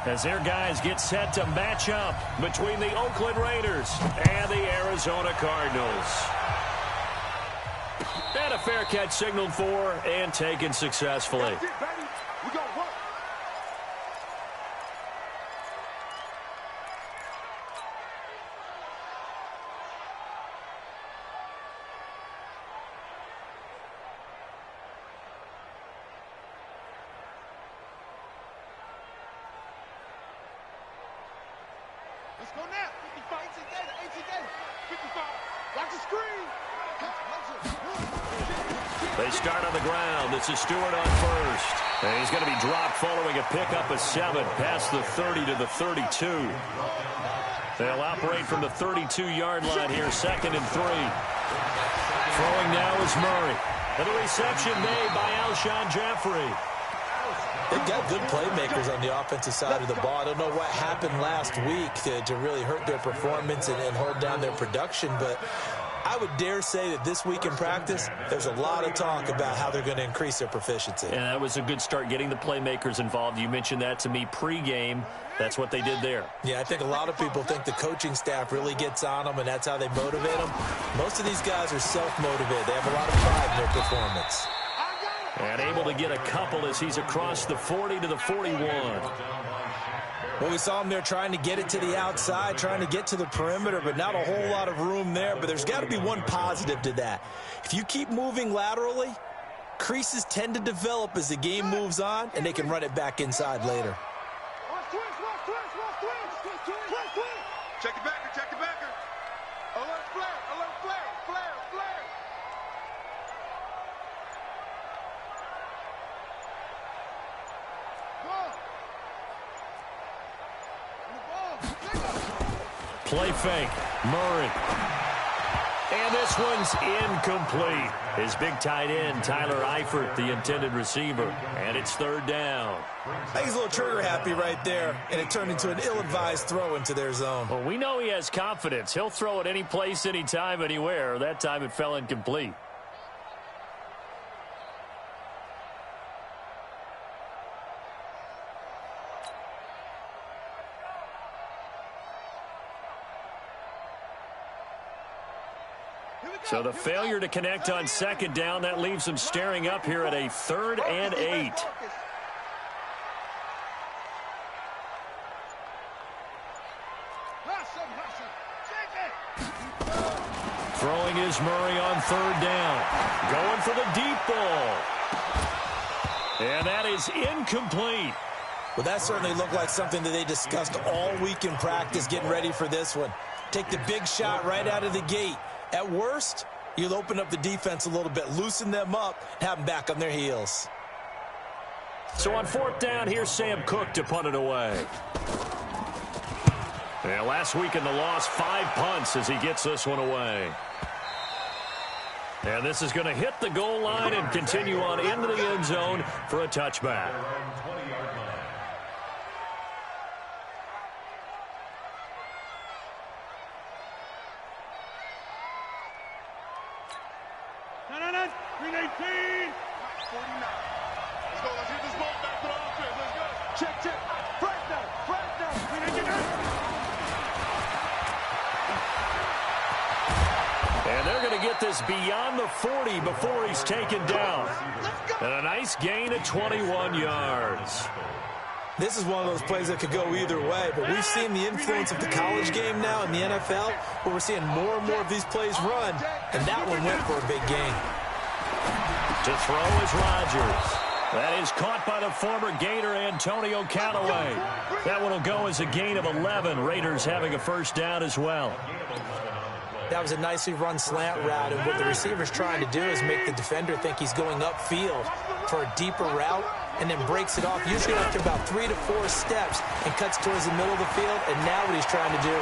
as their guys get set to match up between the Oakland Raiders and the Arizona Cardinals. And a fair catch signaled for and taken successfully. Let's go now. 55. 18 data. 55. Watch the screen. They start on the ground. This is Stewart on first. And he's going to be dropped following a pickup of 7 past the 30 to the 32. They'll operate from the 32-yard line here, 2nd and 3. Throwing now is Murray. And the reception made by Alshon Jeffrey. They've got good playmakers on the offensive side of the ball. I don't know what happened last week to really hurt their performance and hold down their production, but I would dare say that this week in practice, there's a lot of talk about how they're going to increase their proficiency. And that was a good start, getting the playmakers involved. You mentioned that to me pregame. That's what they did there. Yeah, I think a lot of people think the coaching staff really gets on them, and that's how they motivate them. Most of these guys are self-motivated. They have a lot of pride in their performance. And able to get a couple as he's across the 40 to the 41. Well, we saw him there trying to get it to the outside, trying to get to the perimeter, but not a whole lot of room there. But there's got to be one positive to that. If you keep moving laterally, creases tend to develop as the game moves on, and they can run it back inside later. Check it backer, check it backer. Alert flare, flare, flare. Play fake. Murray. And this one's incomplete. His big tight end, Tyler Eifert, the intended receiver. And it's 3rd down. I think he's a little trigger happy right there, and it turned into an ill-advised throw into their zone. Well, we know he has confidence. He'll throw it any place, anytime, anywhere. That time it fell incomplete. So the failure to connect on 2nd down, that leaves them staring up here at a 3rd and 8. Throwing is Murray on 3rd down. Going for the deep ball. And that is incomplete. Well, that certainly looked like something that they discussed all week in practice getting ready for this one. Take the big shot right out of the gate. At worst, you'll open up the defense a little bit, loosen them up, have them back on their heels. So on 4th down, here's Sam Cook to punt it away. And last week in the loss, 5 punts as he gets this one away. And this is going to hit the goal line and continue on into the end zone for a touchback. This beyond the 40 before he's taken down. And a nice gain of 21 yards. This is one of those plays that could go either way, but we've seen the influence of the college game now in the NFL, where we're seeing more and more of these plays run, and that one went for a big gain. To throw is Rodgers. That is caught by the former Gator Antonio Callaway. That one will go as a gain of 11. Raiders having a 1st down as well. That was a nicely run slant route, and what the receiver's trying to do is make the defender think he's going upfield for a deeper route and then breaks it off, usually after about 3 to 4 steps, and cuts towards the middle of the field, and now what he's trying to do.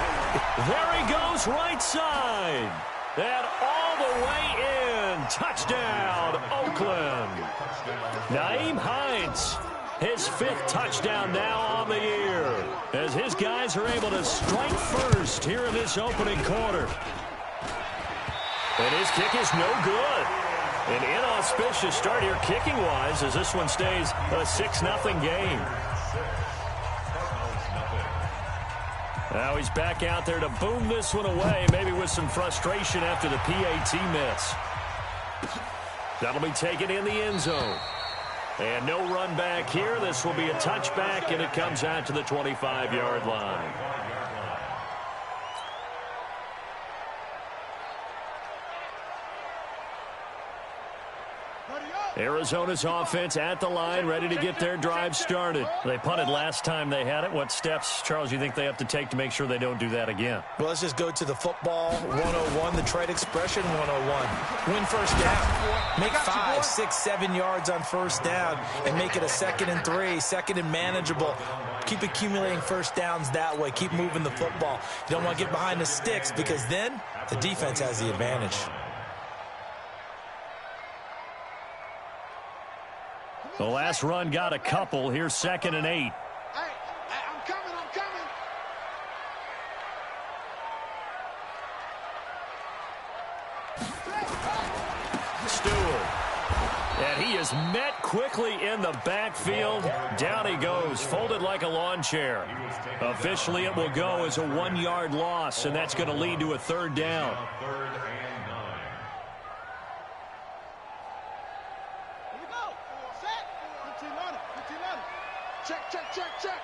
There he goes, right side. And all the way in. Touchdown, Oakland. Nyheim Hines, his 5th touchdown now on the year, as his guys are able to strike first here in this opening quarter. And his kick is no good. An inauspicious start here kicking-wise as this one stays a 6-0 game. Now he's back out there to boom this one away, maybe with some frustration after the PAT miss. That'll be taken in the end zone. And no run back here. This will be a touchback, and it comes out to the 25-yard line. Arizona's offense at the line, ready to get their drive started. They punted last time they had it. What steps, Charles, you think they have to take to make sure they don't do that again? Well, let's just go to the football 101, the trade expression 101. Win first down. Make 5, 6, 7 yards on first down and make it a 2nd and 3, 2nd and manageable. Keep accumulating first downs that way. Keep moving the football. You don't want to get behind the sticks because then the defense has the advantage. The last run got a couple. Here's 2nd and 8. Hey, I'm coming. Stewart. And he is met quickly in the backfield. Down he goes, folded like a lawn chair. Officially, it will go as a 1-yard loss, and that's going to lead to a 3rd down. Check.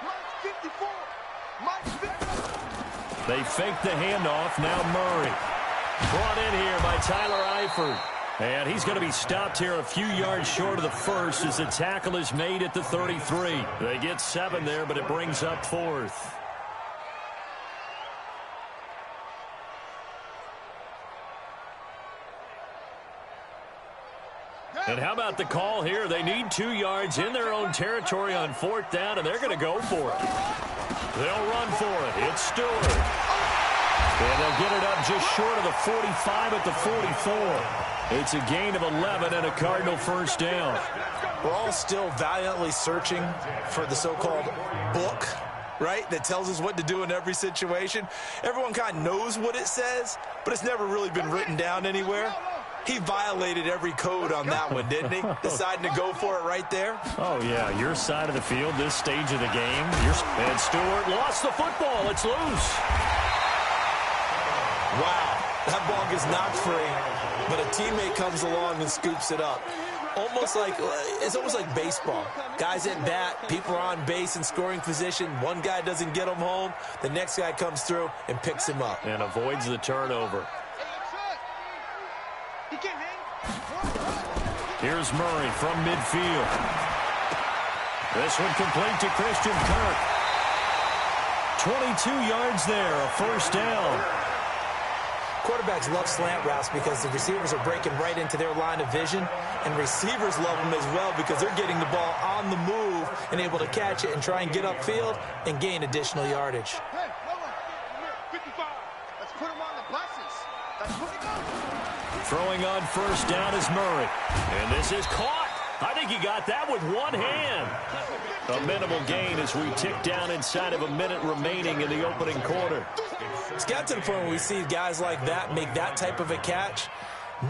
Mike 54. Mike 54. They fake the handoff. Now Murray. Brought in here by Tyler Eifert. And he's going to be stopped here a few yards short of the first as the tackle is made at the 33. They get 7 there, but it brings up 4th. And how about the call here? They need 2 yards in their own territory on 4th down, and they're going to go for it. They'll run for it. It's Stewart. And they'll get it up just short of the 45 at the 44. It's a gain of 11 and a Cardinal first down. We're all still valiantly searching for the so-called book, right, that tells us what to do in every situation. Everyone kind of knows what it says, but it's never really been written down anywhere. He violated every code on that one, didn't he? Deciding to go for it right there. Oh, yeah, your side of the field, this stage of the game. And Stewart lost the football. It's loose. Wow, that ball gets knocked free, but a teammate comes along and scoops it up. It's almost like baseball. Guys at bat, people are on base in scoring position. One guy doesn't get him home. The next guy comes through and picks him up. And avoids the turnover. Here's Murray from midfield. This one complete to Christian Kirk. 22 yards there, a first down. Quarterbacks love slant routes because the receivers are breaking right into their line of vision, and receivers love them as well because they're getting the ball on the move and able to catch it and try and get upfield and gain additional yardage. Hey, 55. Let's put him on the buses. Let's put him on. Throwing on first down is Murray. And this is caught. I think he got that with one hand. A minimal gain as we tick down inside of a minute remaining in the opening quarter. It's got to the point where we see guys like that make that type of a catch.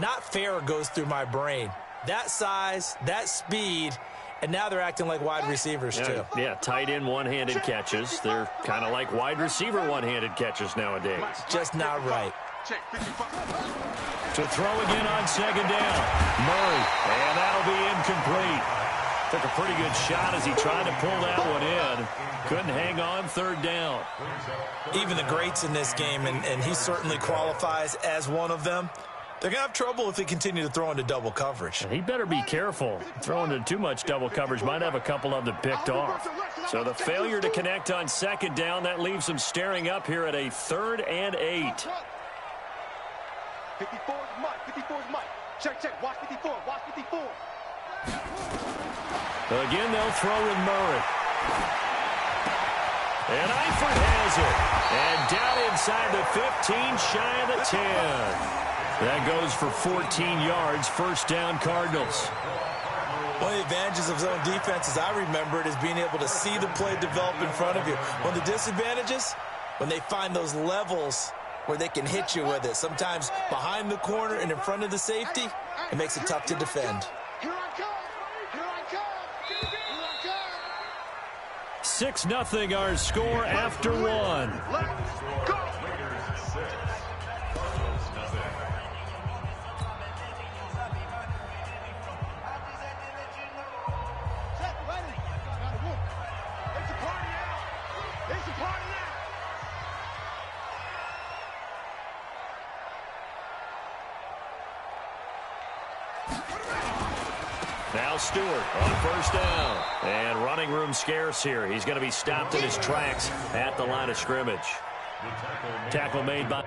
Not fair goes through my brain. That size, that speed, and now they're acting like wide receivers too. Yeah, tight end one-handed catches. They're kind of like wide receiver one-handed catches nowadays. Just not right. To throw again on second down. Murray, and that'll be incomplete. Took a pretty good shot as he tried to pull that one in. Couldn't hang on, third down. Even the greats in this game, and he certainly qualifies as one of them, they're going to have trouble if they continue to throw into double coverage. He better be careful. Throwing into too much double coverage might have a couple of them picked off. So the failure to connect on second down, that leaves them staring up here at a 3rd and 8. 54 is Mike. 54 is Mike. Check. Watch 54. Watch 54. Again, they'll throw with Murray. And Eifert has it. And down inside the 15, shy of the 10. That goes for 14 yards. First down, Cardinals. One of the advantages of zone defense, as I remember it, is being able to see the play develop in front of you. One of the disadvantages, when they find those levels where they can hit you with it. Sometimes behind the corner and in front of the safety, it makes it tough to defend. Here I come. Here I come. Here I come. 6-0 our score after one. Let's go. Now Stewart on first down. And running room scarce here. He's going to be stopped in his tracks at the line of scrimmage. Tackle made by...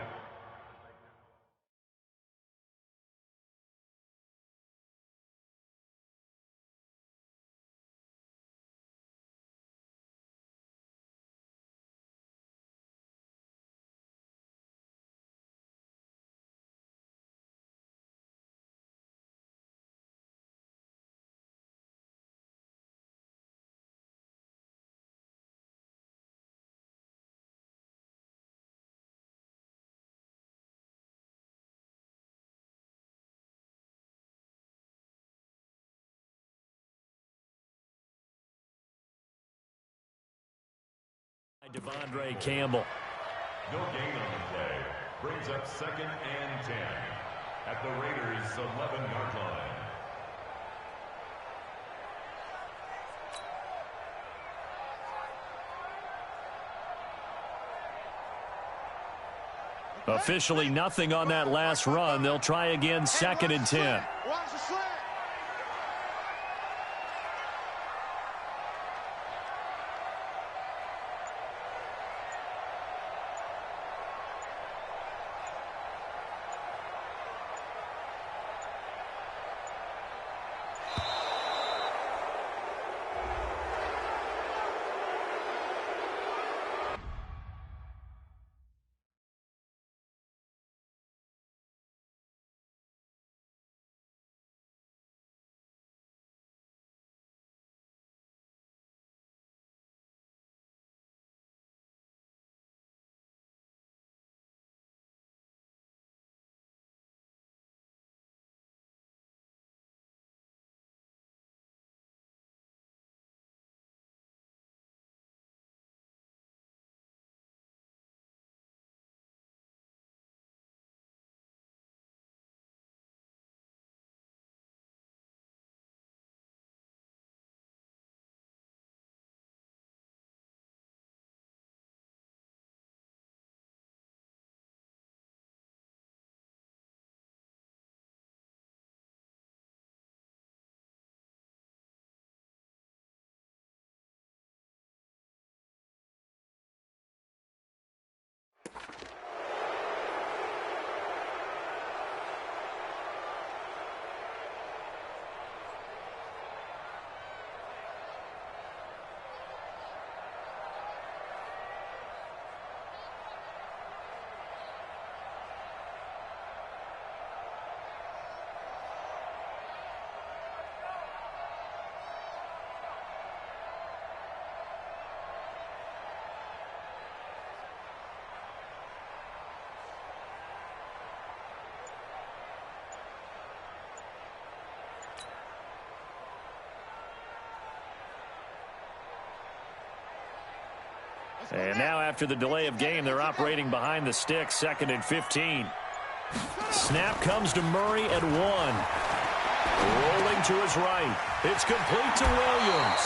Devondre Campbell. No gain on the play. Brings up 2nd and 10 at the Raiders' 11-yard line. Officially nothing on that last run. They'll try again 2nd and 10. Watch the slant. And now after the delay of game, they're operating behind the sticks, 2nd and 15. Snap comes to Murray at 1. Rolling to his right. It's complete to Williams.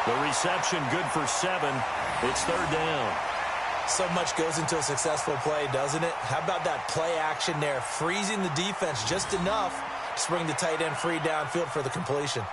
The reception good for 7. It's 3rd down. So much goes into a successful play, doesn't it? How about that play action there, freezing the defense just enough to bring the tight end free downfield for the completion.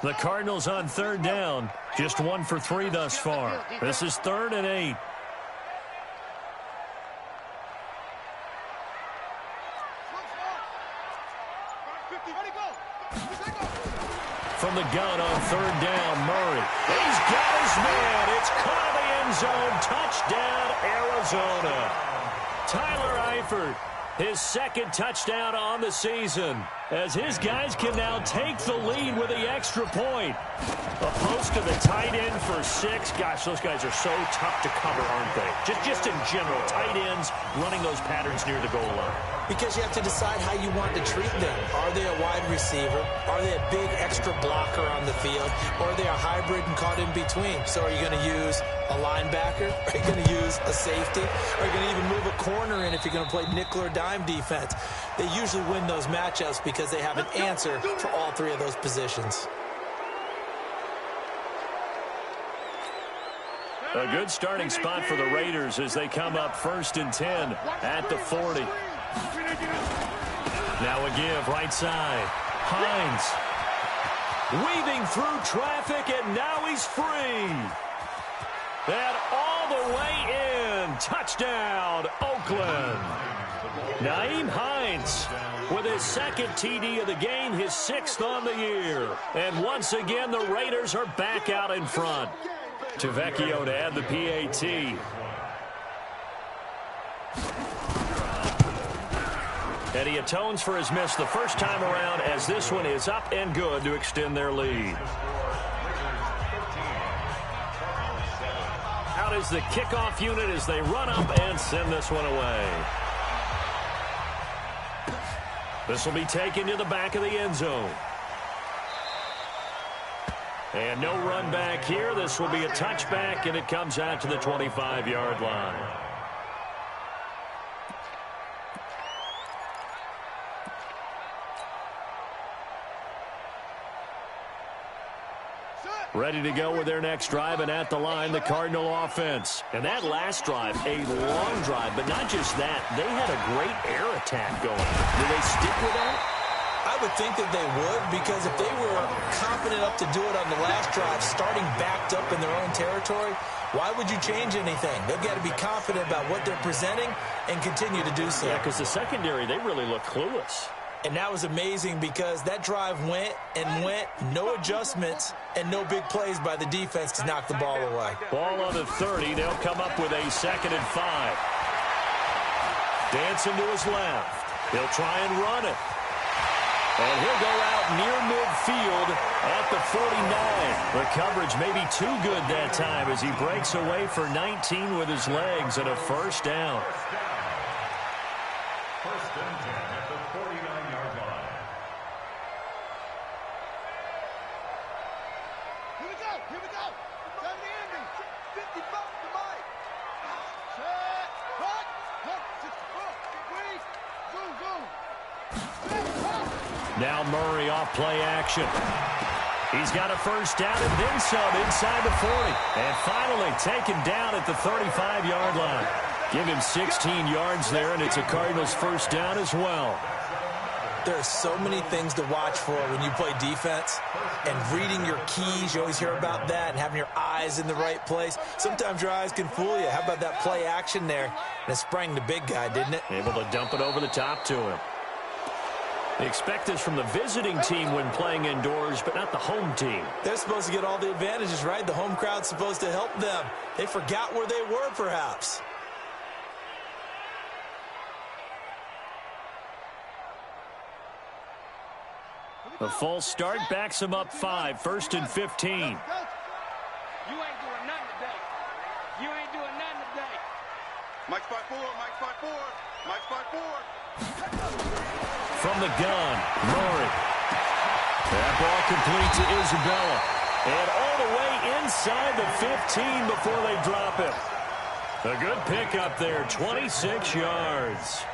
The Cardinals on 3rd down. Just 1 for 3 thus far. This is 3rd and 8. From the gun on 3rd down, Murray. He's got his man. It's caught in the end zone. Touchdown, Arizona. Tyler Eifert, his 2nd touchdown on the season. as his guys can now take the lead with the extra point. A post to the tight end for 6. Gosh, those guys are so tough to cover, aren't they? Just in general, tight ends running those patterns near the goal line. Because you have to decide how you want to treat them. Are they a wide receiver? Are they a big extra blocker on the field? Or are they a hybrid and caught in between? So are you going to use a linebacker? Are you going to use a safety? Are you going to even move a corner in if you're going to play nickel or dime defense? They usually win those matchups because they have an answer for all 3 of those positions. A good starting spot for the Raiders as they come up 1st and 10 at the 40. Now a give right side. Hines weaving through traffic, and now he's free. And all the way in. Touchdown, Oakland. Nyheim Hines with his 2nd TD of the game, his 6th on the year. And once again, the Raiders are back out in front. Tavecchio to add the PAT. And he atones for his miss the first time around, as this one is up and good to extend their lead. Out is the kickoff unit as they run up and send this one away. This will be taken to the back of the end zone. And no run back here. This will be a touchback, and it comes out to the 25-yard line. Ready to go with their next drive, and at the line, the Cardinal offense. And that last drive, a long drive, but not just that. They had a great air attack going. Do they stick with that? I would think that they would, because if they were confident enough to do it on the last drive, starting backed up in their own territory, why would you change anything? They've got to be confident about what they're presenting and continue to do so. Yeah, because the secondary, they really look clueless. And that was amazing because that drive went and went, no adjustments, and no big plays by the defense to knock the ball away. Ball on the 30. They'll come up with a 2nd and 5. Dancing to his left. He'll try and run it. And he'll go out near midfield at the 49. The coverage may be too good that time as he breaks away for 19 with his legs and a 1st down. 1st and 10 at the 49-yard line. Here we go. Here we go. Time to end it. 50 bucks to Mike. Set. Hut. Hut. 64. Squeeze. Zoom. Zoom. Now Murray off play action. He's got a 1st down and then some inside the 40. And finally taken down at the 35-yard line. Give him 16 yards there, and it's a Cardinals 1st down as well. There are so many things to watch for when you play defense, and reading your keys, you always hear about that, and having your eyes in the right place. Sometimes your eyes can fool you. How about that play action there? And it sprang the big guy, didn't it? Able to dump it over the top to him. They expect this from the visiting team when playing indoors, but not the home team. They're supposed to get all the advantages, right? The home crowd's supposed to help them. They forgot where they were, perhaps. The false start backs him up 5, 1st and 15. You ain't doing nothing today. You ain't doing nothing today. Mike spot 4. Mike spot 4. Mike spot 4. From the gun, Murray. That ball complete to Isabella. And all the way inside the 15 before they drop him. A good pickup there, 26 yards.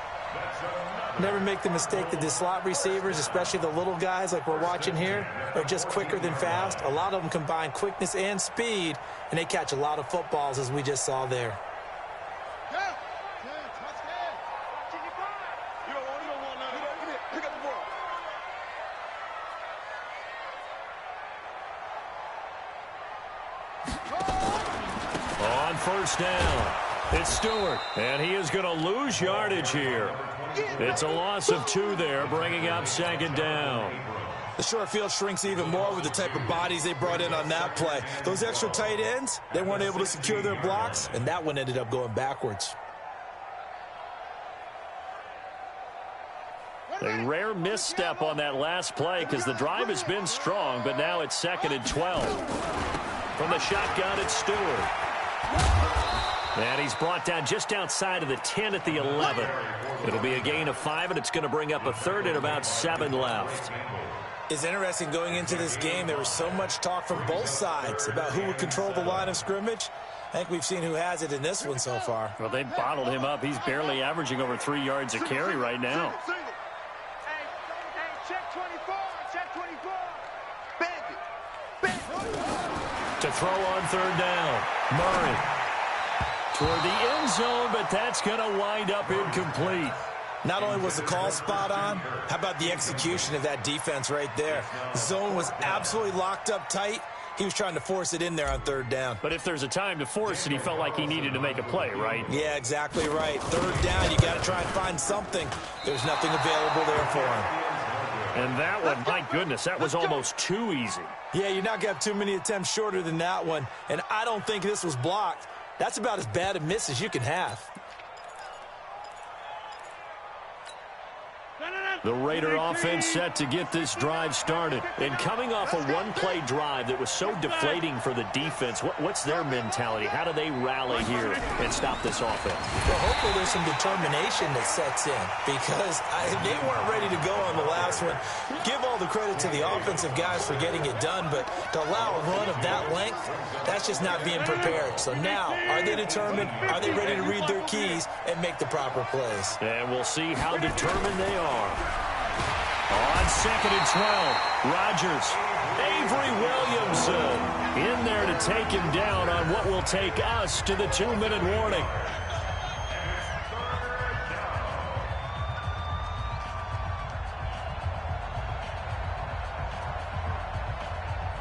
Never make the mistake that the slot receivers, especially the little guys like we're watching here, are just quicker than fast. A lot of them combine quickness and speed, and they catch a lot of footballs, as we just saw there. On 1st down, it's Stewart, and he is going to lose yardage here. It's a loss of 2 there, bringing up 2nd down. The short field shrinks even more with the type of bodies they brought in on that play. Those extra tight ends, they weren't able to secure their blocks, and that one ended up going backwards. A rare misstep on that last play because the drive has been strong, but now it's 2nd and 12. From the shotgun, it's Stewart. And he's brought down just outside of the 10 at the 11. It'll be a gain of 5, and it's going to bring up a 3rd and about 7 left. It's interesting going into this game. There was so much talk from both sides about who would control the line of scrimmage. I think we've seen who has it in this one so far. Well, they bottled him up. He's barely averaging over 3 yards a carry right now. Hey, check 24, check 24. To throw on 3rd down. Murray toward the end zone, but that's going to wind up incomplete. Not only was the call spot on, how about the execution of that defense right there? The zone was absolutely locked up tight. He was trying to force it in there on 3rd down. But if there's a time to force it, he felt like he needed to make a play, right? Yeah, exactly right. 3rd down, you got to try and find something. There's nothing available there for him. And that one, my goodness, that was almost too easy. Yeah, you're not going to have too many attempts shorter than that one. And I don't think this was blocked. That's about as bad a miss as you can have. The Raider offense set to get this drive started. And coming off a one-play drive that was so deflating for the defense, what's their mentality? How do they rally here and stop this offense? Well, hopefully there's some determination that sets in because they weren't ready to go on the last one. Give all the credit to the offensive guys for getting it done, but to allow a run of that length, that's just not being prepared. So now, are they determined? Are they ready to read their keys and make the proper plays? And we'll see how determined they are. On 2nd and 12, Rodgers, Avery Williamson in there to take him down on what will take us to the 2-minute warning.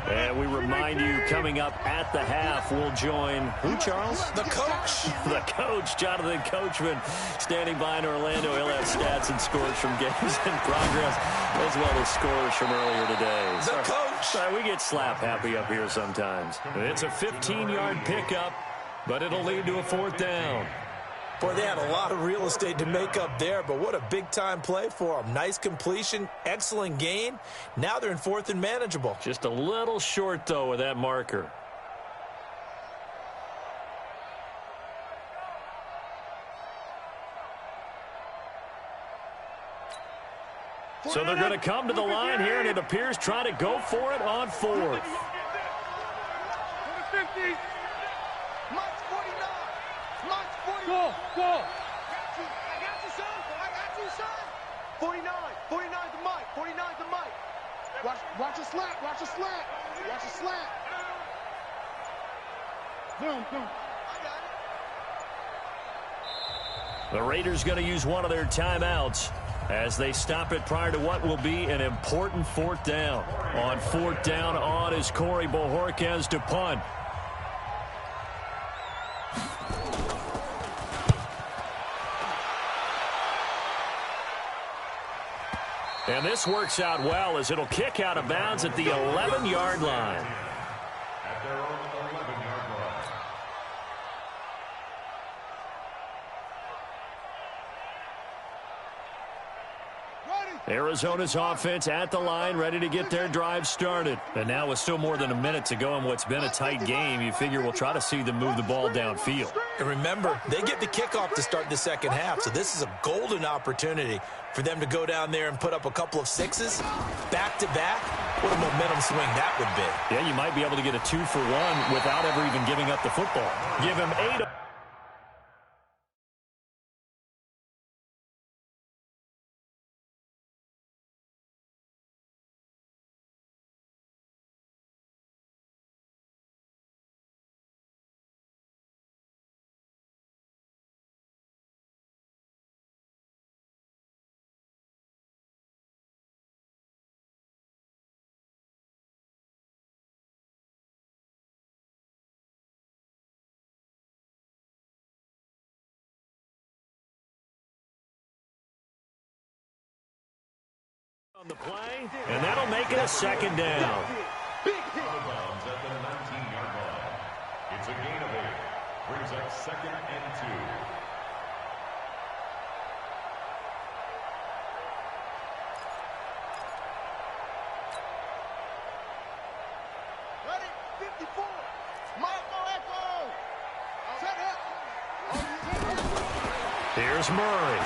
And we remind you, coming up at the half, we'll join who, Charles? The coach. The coach, Jonathan Coachman, standing by in Orlando. He'll have stats and scores from games in progress, as well as scores from earlier today. The coach. Sorry, we get slap happy up here sometimes. It's a 15-yard pickup, but it'll lead to a 4th down. Boy, they had a lot of real estate to make up there, but what a big-time play for them. Nice completion, excellent gain. Now they're in 4th and manageable. Just a little short, though, with that marker. So they're going to come to the line here, and it appears try to go for it on 4th. Go. I got you, son. 49 the mic. 49 the mic. Watch a slant. Watch a slant. Boom. I got it. The Raiders going to use one of their timeouts as they stop it prior to what will be an important 4th down. On 4th down, on is Corey Bojorquez to punt. And this works out well as it'll kick out of bounds at the 11-yard line. At their own 11-yard line. Arizona's offense at the line, ready to get their drive started. And now with still more than a minute to go in what's been a tight game, you figure we'll try to see them move the ball downfield. And remember, they get the kickoff to start the second half, so this is a golden opportunity for them to go down there and put up a couple of sixes back-to-back. What a momentum swing that would be. Yeah, you might be able to get a 2-for-1 without ever even giving up the football. Give him 8. On the play, and that'll make it a 2nd down. Out of bounds at the 19-yard line. It's a gain of 8. Brings up 2nd and 2. 54. Michael Echo. Set up. Here's Murray.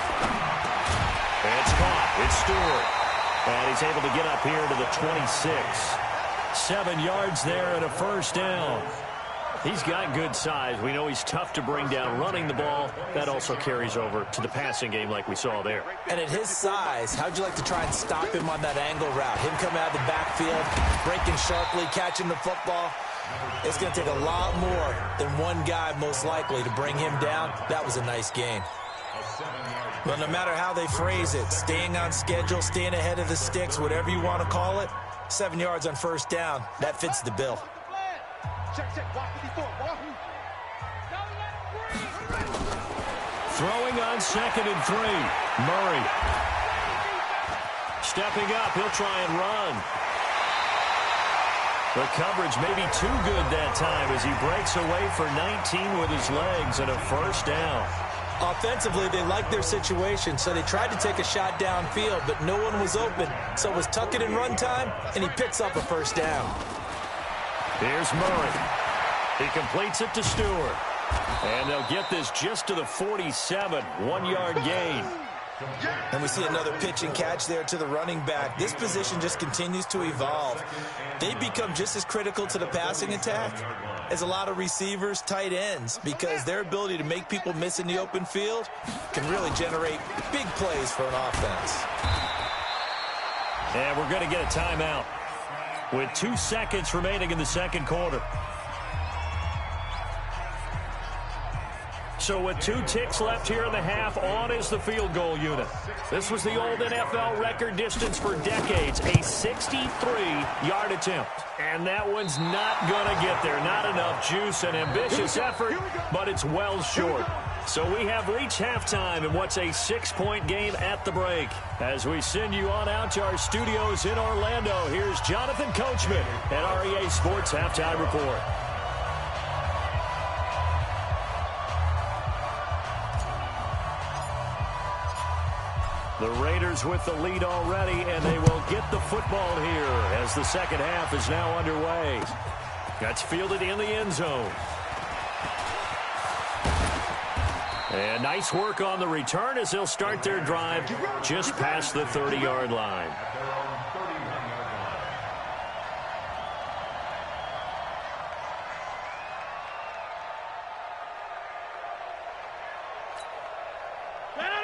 It's caught. It's Stewart. And he's able to get up here to the 26. 7 yards there and a first down. He's got good size. We know he's tough to bring down running the ball. That also carries over to the passing game like we saw there. And at his size, how'd you like to try and stop him on that angle route? Him coming out of the backfield, breaking sharply, catching the football. It's going to take a lot more than one guy most likely to bring him down. That was a nice gain. Well, no matter how they phrase it, staying on schedule, staying ahead of the sticks, whatever you want to call it, 7 yards on first down, that fits the bill. Throwing on 2nd and 3. Murray. Stepping up, he'll try and run. The coverage may be too good that time as he breaks away for 19 with his legs and a first down. Offensively, they liked their situation, so they tried to take a shot downfield, but no one was open. So it was tuck it in run time, and he picks up a first down. Here's Murray. He completes it to Stewart. And they'll get this just to the 47, 1-yard gain. And we see another pitch and catch there to the running back. This position just continues to evolve. They become just as critical to the passing attack as a lot of receivers, tight ends, because their ability to make people miss in the open field can really generate big plays for an offense. And we're going to get a timeout with 2 seconds remaining in the second quarter. So with 2 ticks left here in the half, on is the field goal unit. This was the old NFL record distance for decades, a 63-yard attempt. And that one's not going to get there. Not enough juice, an ambitious effort, but it's well short. So we have reached halftime in what's a 6-point game at the break. As we send you on out to our studios in Orlando, here's Jonathan Coachman at REA Sports Halftime Report. The Raiders with the lead already, and they will get the football here as the second half is now underway. That's fielded in the end zone. And nice work on the return as they'll start their drive just past the 30-yard line.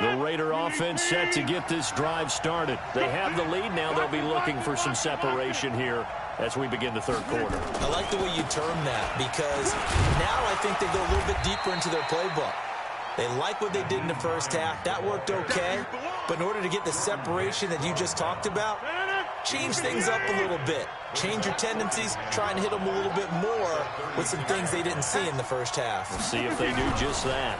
The Raider offense set to get this drive started. They have the lead now. They'll be looking for some separation here as we begin the third quarter. I like the way you term that because now I think they go a little bit deeper into their playbook. They like what they did in the first half. That worked okay. But in order to get the separation that you just talked about, change things up a little bit. Change your tendencies. Try and hit them a little bit more with some things they didn't see in the first half. We'll see if they do just that.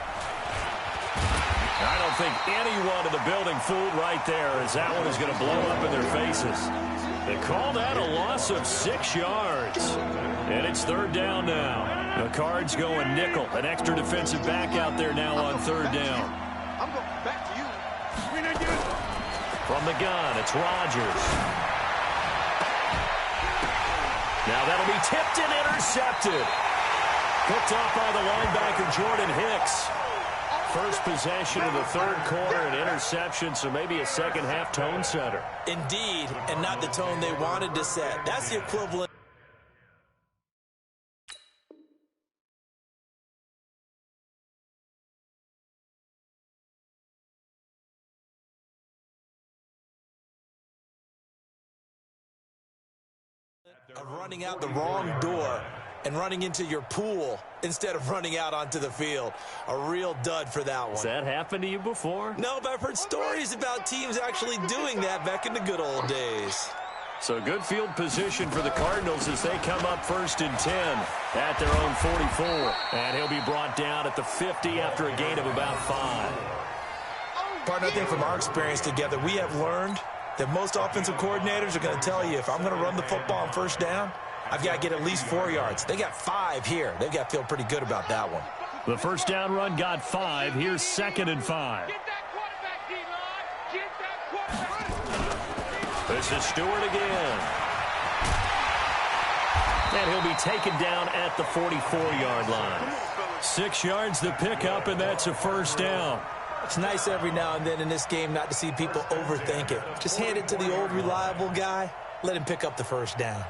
I don't think anyone in the building fooled right there as that one is going to blow up in their faces. They call that a loss of 6 yards. And it's third down now. The Cards going nickel. An extra defensive back out there now on third down. I'm going back to you. From the gun, it's Rodgers. Now that'll be tipped and intercepted. Picked off by the linebacker Jordan Hicks. First possession of the third quarter, an interception, so maybe a second-half tone setter. Indeed, and not the tone they wanted to set. That's the equivalent. Of running out the wrong door and running into your pool instead of running out onto the field. A real dud for that one. Has that happened to you before? No, but I've heard stories about teams actually doing that back in the good old days. So good field position for the Cardinals as they come up 1st and 10 at their own 44. And he'll be brought down at the 50 after a gain of about 5. Partner, I think from our experience together, we have learned that most offensive coordinators are going to tell you, if I'm going to run the football on first down, I've got to get at least 4 yards. They got 5 here. They've got to feel pretty good about that one. The first down run got 5. Here's 2nd and 5. This is Stewart again. And he'll be taken down at the 44-yard line. 6 yards the pickup, and that's a first down. It's nice every now and then in this game not to see people overthink it. Just hand it to the old reliable guy. Let him pick up the first down.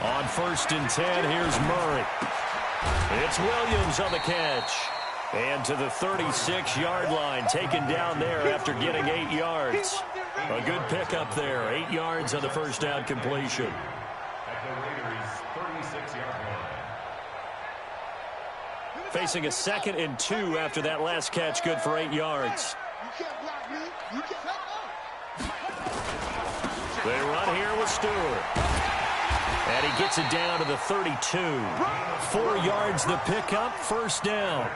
On 1st and 10, here's Murray. It's Williams on the catch. And to the 36-yard line, taken down there after getting 8 yards. A good pickup there. 8 yards on the first down completion. At the Raiders' 36-yard line. Facing a 2nd and 2 after that last catch, good for 8 yards. They run here with Stewart. And he gets it down to the 32. 4 yards the pickup, first down.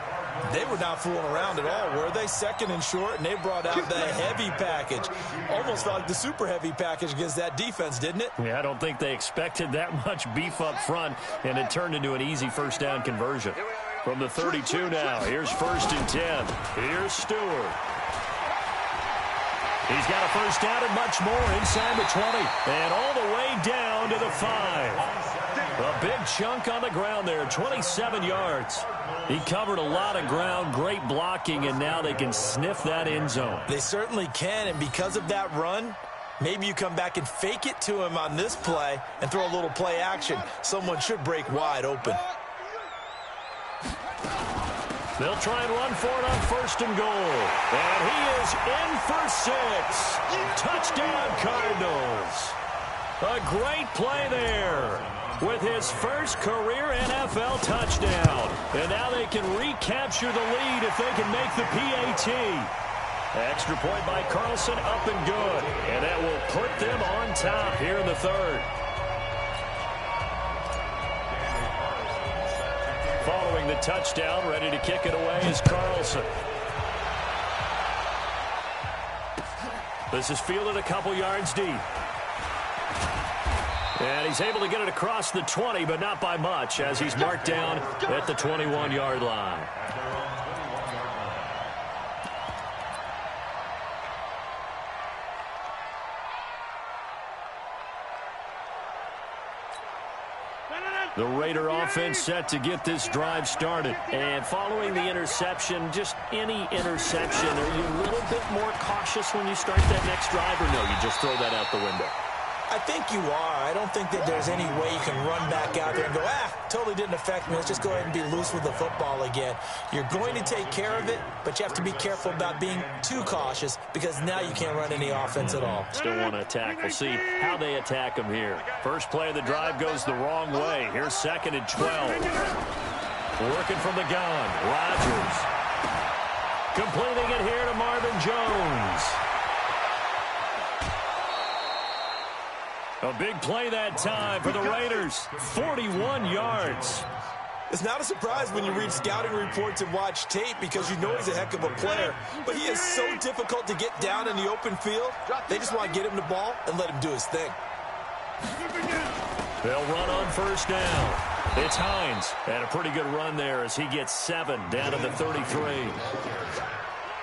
They were not fooling around at all, were they? 2nd and short, and they brought out the heavy package. Almost felt like the super heavy package against that defense, didn't it? Yeah, I don't think they expected that much beef up front, and it turned into an easy first down conversion. From the 32 now, here's 1st and 10. Here's Stewart. He's got a first down and much more inside the 20. And all the way down to the 5. A big chunk on the ground there, 27 yards. He covered a lot of ground, great blocking, and now they can sniff that end zone. They certainly can, and because of that run, maybe you come back and fake it to him on this play and throw a little play action. Someone should break wide open. They'll try and run for it on 1st and goal. And he is in for 6. Touchdown, Cardinals. A great play there with his first career NFL touchdown. And now they can recapture the lead if they can make the PAT. Extra point by Carlson, up and good. And that will put them on top here in the 3rd. Following the touchdown, ready to kick it away is Carlson. This is fielded a couple yards deep. And he's able to get it across the 20, but not by much, as he's marked down at the 21-yard line. The Raider offense set to get this drive started. And following the interception, just any interception, are you a little bit more cautious when you start that next drive, or no, you just throw that out the window? I think you are. I don't think that there's any way you can run back out there and go, totally didn't affect me. Let's just go ahead and be loose with the football again. You're going to take care of it, but you have to be careful about being too cautious because now you can't run any offense at all. Still want to attack. We'll see how they attack them here. First play of the drive goes the wrong way. Here's 2nd and 12. Working from the gun. Rodgers. Completing it here to Marvin Jones. A big play that time for the Raiders. 41 yards. It's not a surprise when you read scouting reports and watch tape because you know he's a heck of a player. But he is so difficult to get down in the open field. They just want to get him the ball and let him do his thing. They'll run on 1st down. It's Hines. And a pretty good run there as he gets 7 down to the 33.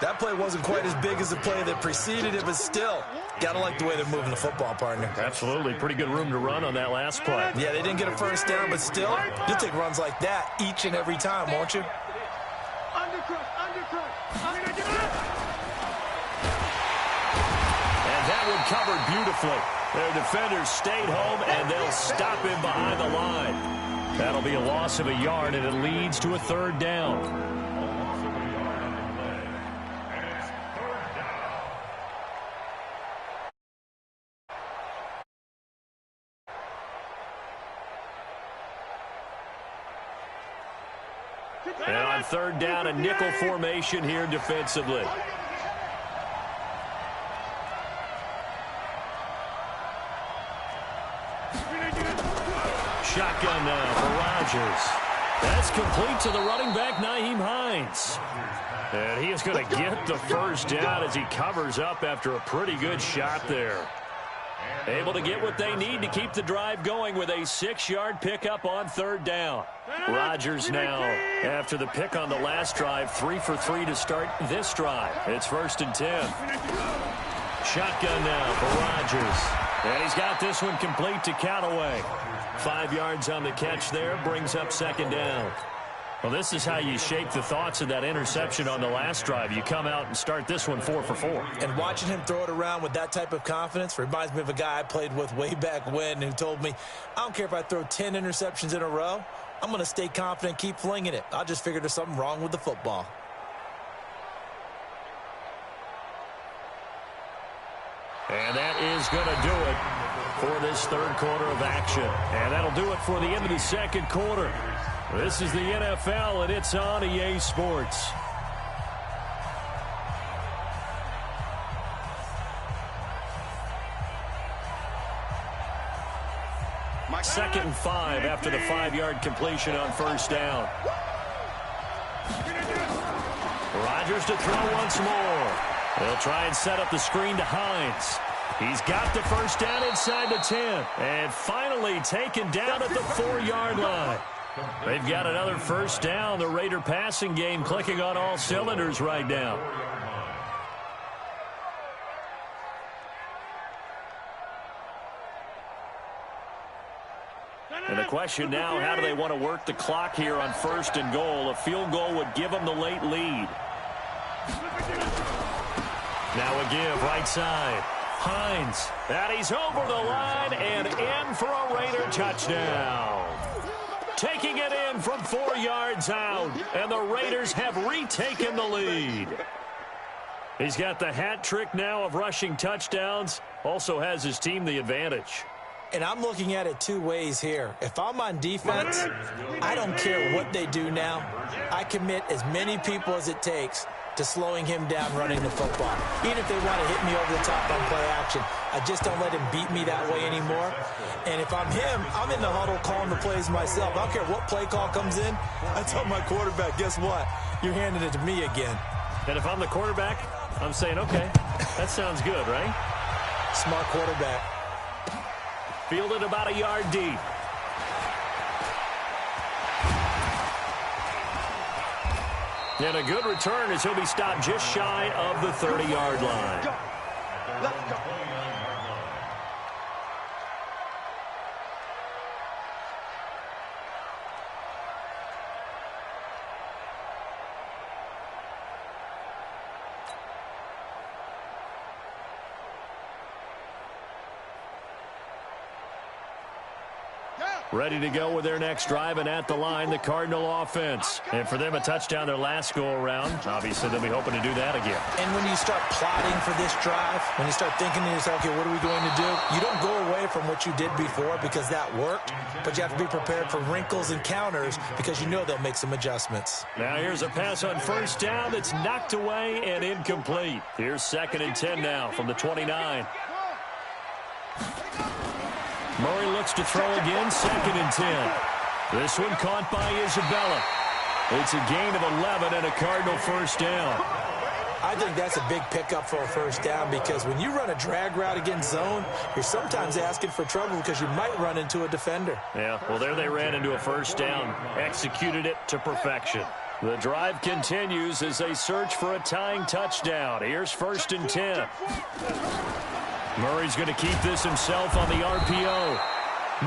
That play wasn't quite as big as the play that preceded it, but still, got to like the way they're moving the football, partner. Absolutely. Pretty good room to run on that last play. Yeah, they didn't get a first down, but still, you'll take runs like that each and every time, won't you? And that one covered beautifully. Their defenders stayed home, and they'll stop him behind the line. That'll be a loss of a yard, and it leads to a 3rd down. And on 3rd down, a nickel formation here defensively. Shotgun now for Rodgers. That's complete to the running back, Nyheim Hines. And he is going to get the first down as he covers up after a pretty good shot there. Able to get what they need to keep the drive going with a 6-yard pickup on 3rd down. Rodgers now, after the pick on the last drive, 3 for 3 to start this drive. It's 1st and 10. Shotgun now for Rodgers. And he's got this one complete to Callaway. 5 yards on the catch there, brings up 2nd down. Well, this is how you shape the thoughts of that interception on the last drive. You come out and start this one 4 for 4. And watching him throw it around with that type of confidence reminds me of a guy I played with way back when who told me, I don't care if I throw 10 interceptions in a row, I'm going to stay confident and keep flinging it. I just figured there's something wrong with the football. And that is going to do it for this 3rd quarter of action. And that'll do it for the end of the 2nd quarter. This is the NFL, and it's on EA Sports. Second and 5 after the 5-yard completion on 1st down. Rodgers to throw once more. They'll try and set up the screen to Hines. He's got the 1st down inside the 10. And finally taken down at the 4-yard line. They've got another 1st down. The Raider passing game clicking on all cylinders right now. And the question now, how do they want to work the clock here on 1st and goal? A field goal would give them the late lead. Now a give, right side. Hines, and he's over the line and in for a Raider touchdown. Taking it in from 4 yards out, and the Raiders have retaken the lead. He's got the hat trick now of rushing touchdowns, also has his team the advantage. And I'm looking at it 2 ways here. If I'm on defense, I don't care what they do now. I commit as many people as it takes to slowing him down running the football. Even if they want to hit me over the top on play action, I just don't let him beat me that way anymore. And if I'm him, I'm in the huddle calling the plays myself. I don't care what play call comes in. I tell my quarterback, guess what? You're handing it to me again. And if I'm the quarterback, I'm saying, okay, that sounds good, right? Smart quarterback. Fielded about a yard deep. And a good return as he'll be stopped just shy of the 30-yard line. Let's go. Ready to go with their next drive, and at the line, the Cardinal offense. And for them, a touchdown their last go-around. Obviously, they'll be hoping to do that again. And when you start plotting for this drive, when you start thinking to yourself, okay, what are we going to do? You don't go away from what you did before because that worked, but you have to be prepared for wrinkles and counters because you know they'll make some adjustments. Now here's a pass on 1st down that's knocked away and incomplete. Here's 2nd and 10 now from the 29. Murray looks to throw again, 2nd and 10. This one caught by Isabella. It's a gain of 11 and a Cardinal 1st down. I think that's a big pickup for a 1st down because when you run a drag route against zone, you're sometimes asking for trouble because you might run into a defender. Yeah, well, there they ran into a 1st down. Executed it to perfection. The drive continues as they search for a tying touchdown. Here's 1st and 10. Murray's going to keep this himself on the RPO.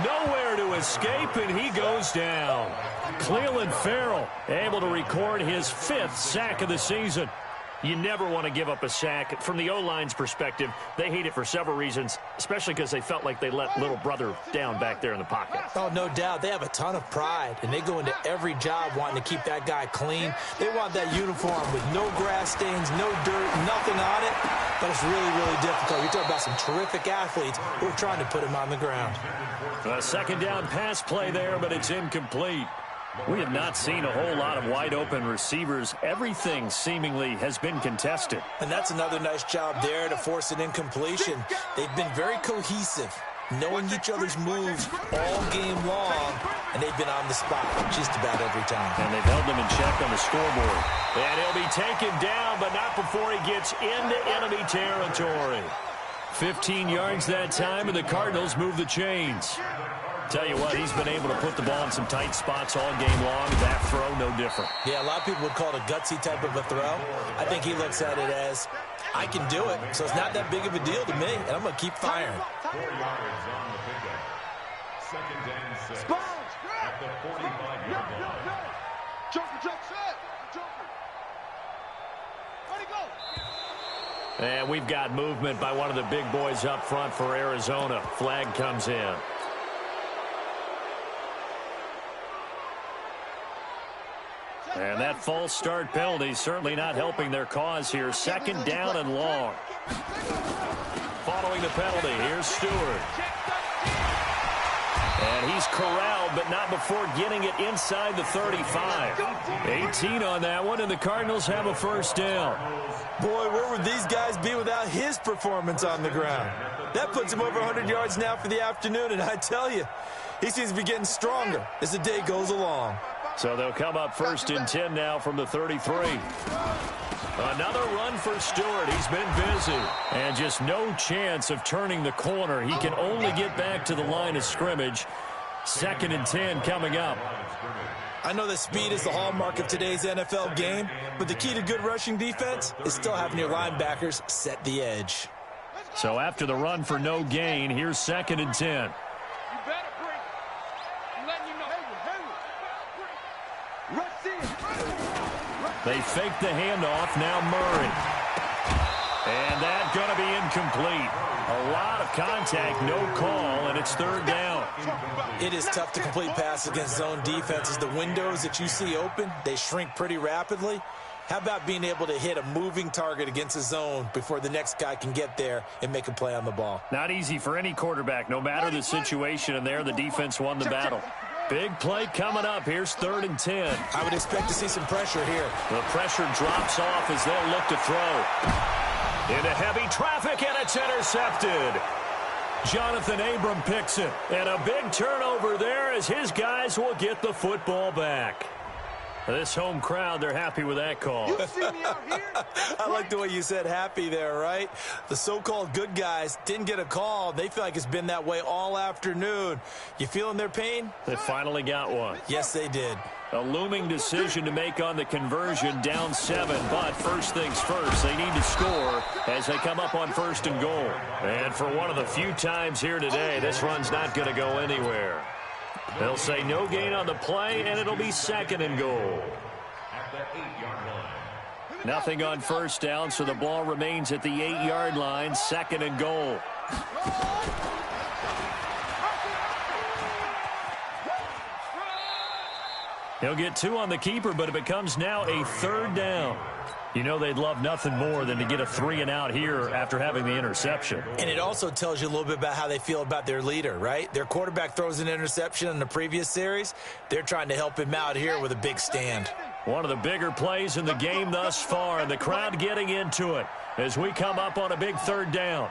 Nowhere to escape, and he goes down. Cleveland Farrell able to record his 5th sack of the season. You never want to give up a sack. From the O-line's perspective, they hate it for several reasons, especially because they felt like they let little brother down back there in the pocket. Oh, no doubt. They have a ton of pride, and they go into every job wanting to keep that guy clean. They want that uniform with no grass stains, no dirt, nothing on it, but it's really, really difficult. You're talking about some terrific athletes who are trying to put him on the ground. A 2nd down pass play there, but it's incomplete. We have not seen a whole lot of wide-open receivers. Everything seemingly has been contested. And that's another nice job there to force an incompletion. They've been very cohesive, knowing each other's moves all game long, and they've been on the spot just about every time. And they've held them in check on the scoreboard. And he'll be taken down, but not before he gets into enemy territory. 15 yards that time, and the Cardinals move the chains. Tell you what, he's been able to put the ball in some tight spots all game long. That throw, no different. Yeah, a lot of people would call it a gutsy type of a throw. I think he looks at it as, I can do it, so it's not that big of a deal to me, and I'm going to keep firing. 4 yards on the pickup. Second and 6 at the 45-yard line. Jump set. Jumper. Ready, go. And we've got movement by one of the big boys up front for Arizona. Flag comes in. And that false start penalty certainly not helping their cause here. Second down and long. Following the penalty, here's Stewart. And he's corralled, but not before getting it inside the 35. 18 on that one, and the Cardinals have a first down. Boy, where would these guys be without his performance on the ground? That puts him over 100 yards now for the afternoon, and I tell you, he seems to be getting stronger as the day goes along. So they'll come up first and 10 now from the 33. Another run for Stewart. He's been busy. And just no chance of turning the corner. He can only get back to the line of scrimmage. Second and 10 coming up. I know that speed is the hallmark of today's NFL game, but the key to good rushing defense is still having your linebackers set the edge. So after the run for no gain, here's second and 10. They fake the handoff. Now Murray. And that's going to be incomplete. A lot of contact, no call, and it's third down. It is tough to complete passes against zone defenses. The windows that you see open, they shrink pretty rapidly. How about being able to hit a moving target against a zone before the next guy can get there and make a play on the ball? Not easy for any quarterback, no matter the situation, and there the defense won the battle. Big play coming up. Here's third and 10. I would expect to see some pressure here. The pressure drops off as they'll look to throw. Into heavy traffic, and it's intercepted. Jonathan Abram picks it. And a big turnover there as his guys will get the football back. This home crowd, they're happy with that call. You see me out here? I like the way you said happy there, right? The so-called good guys didn't get a call. They feel like it's been that way all afternoon. You feeling their pain? They finally got one. Yes, they did. A looming decision to make on the conversion, down 7. But first things first, they need to score as they come up on first and goal. And for one of the few times here today, this run's not going to go anywhere. They'll say no gain on the play, and it'll be second and goal. At the 8-yard line. Nothing on first down, so the ball remains at the 8-yard line, second and goal. He'll get 2 on the keeper, but it becomes now a third down. You know they'd love nothing more than to get a 3 and out here after having the interception. And it also tells you a little bit about how they feel about their leader, right? Their quarterback throws an interception in the previous series. They're trying to help him out here with a big stand. One of the bigger plays in the game thus far, and the crowd getting into it as we come up on a big third down.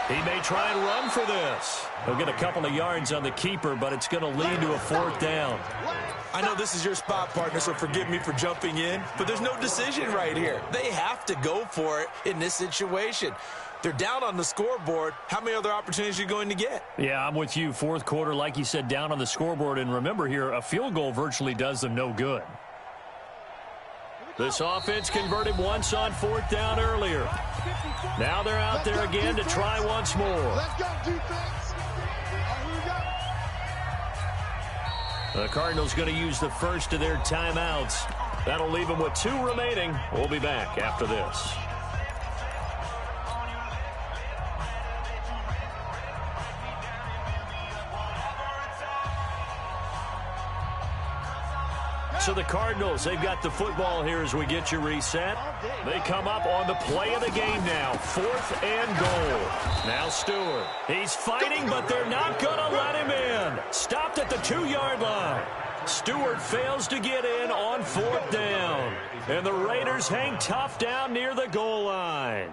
He may try and run for this. He'll get a couple of yards on the keeper, but it's going to lead to a fourth down. I know this is your spot, partner, so forgive me for jumping in, but there's no decision right here. They have to go for it in this situation. They're down on the scoreboard. How many other opportunities are you going to get? Yeah, I'm with you. Fourth quarter, like you said, down on the scoreboard. And remember here, a field goal virtually does them no good. This offense converted once on fourth down earlier. Now they're out there again to try once more. Let's go, defense. Here we go. The Cardinals going to use the first of their timeouts. That'll leave them with 2 remaining. We'll be back after this. So the Cardinals, they've got the football here as we get you reset. They come up on the play of the game now. 4th and goal. Now Stewart. He's fighting, but they're not going to let him in. Stopped at the 2-yard line. Stewart fails to get in on 4th down. And the Raiders hang tough down near the goal line.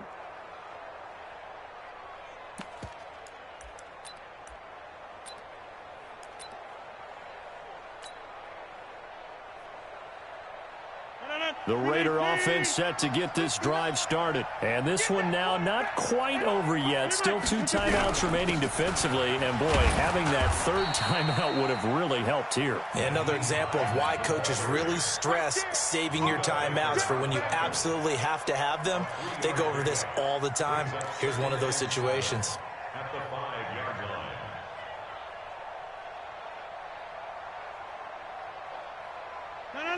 The Raider offense set to get this drive started. And this one now not quite over yet. Still 2 timeouts remaining defensively. And, boy, having that third timeout would have really helped here. Yeah, another example of why coaches really stress saving your timeouts for when you absolutely have to have them. They go over this all the time. Here's one of those situations. At the 5-yard line.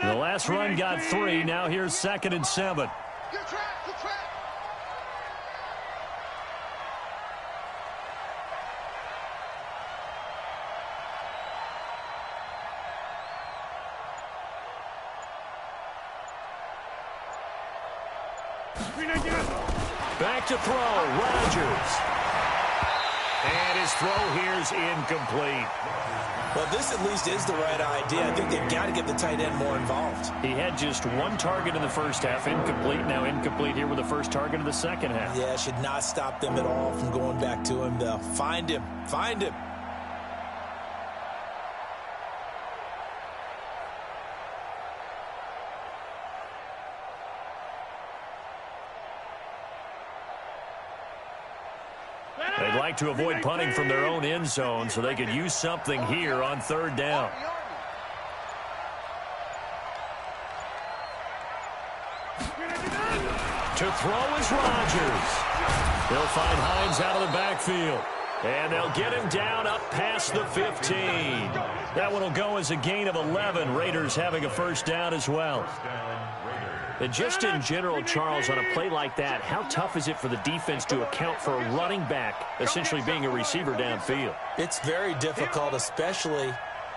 The last run got 3. Now here's 2nd and 7. Good track, good track. Back to throw, Rodgers. And his throw here's incomplete. Well, this at least is the right idea. I think they've got to get the tight end more involved. He had just 1 target in the first half, incomplete. Now incomplete here with the first target of the second half. Yeah, should not stop them at all from going back to him, though. Find him. Find him. They'd like to avoid punting from their own end zone so they could use something here on 3rd down. To throw is Rodgers. They'll find Hines out of the backfield. And they'll get him down up past the 15. That one will go as a gain of 11. Raiders having a first down as well. And just in general, Charles, on a play like that, how tough is it for the defense to account for a running back essentially being a receiver downfield? It's very difficult, especially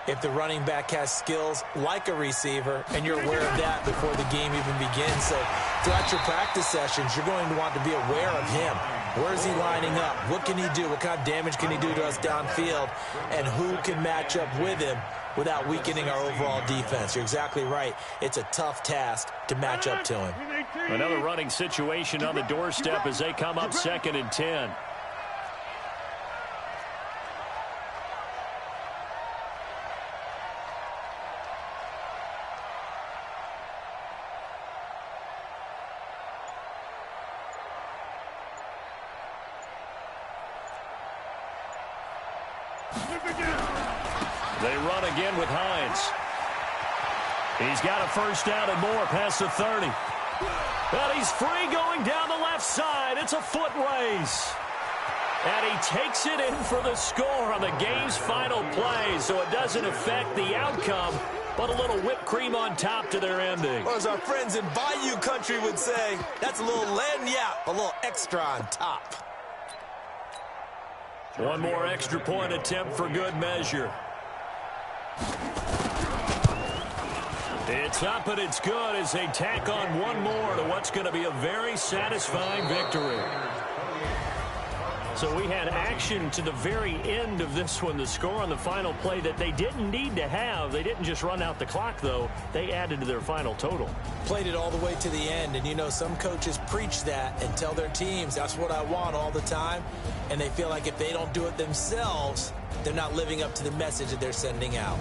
if the running back has skills like a receiver, and you're aware of that before the game even begins. So throughout your practice sessions, you're going to want to be aware of him. Where is he lining up? What can he do? What kind of damage can he do to us downfield? And who can match up with him without weakening our overall defense? You're exactly right. It's a tough task to match up to him. Another running situation on the doorstep as they come up 2nd and 10. They run again with Hines. He's got a first down and more past the 30. But he's free going down the left side. It's a foot race. And he takes it in for the score on the game's final play, so it doesn't affect the outcome, but a little whipped cream on top to their ending. Well, as our friends in Bayou country would say, that's a little lagniappe, a little extra on top. One more extra point attempt for good measure. It's up and it's good as they tack on one more to what's going to be a very satisfying victory. So we had action to the very end of this one. The score on the final play that they didn't need to have. They didn't just run out the clock, though. They added to their final total. Played it all the way to the end. And, you know, some coaches preach that and tell their teams, that's what I want all the time. And they feel like if they don't do it themselves, they're not living up to the message that they're sending out.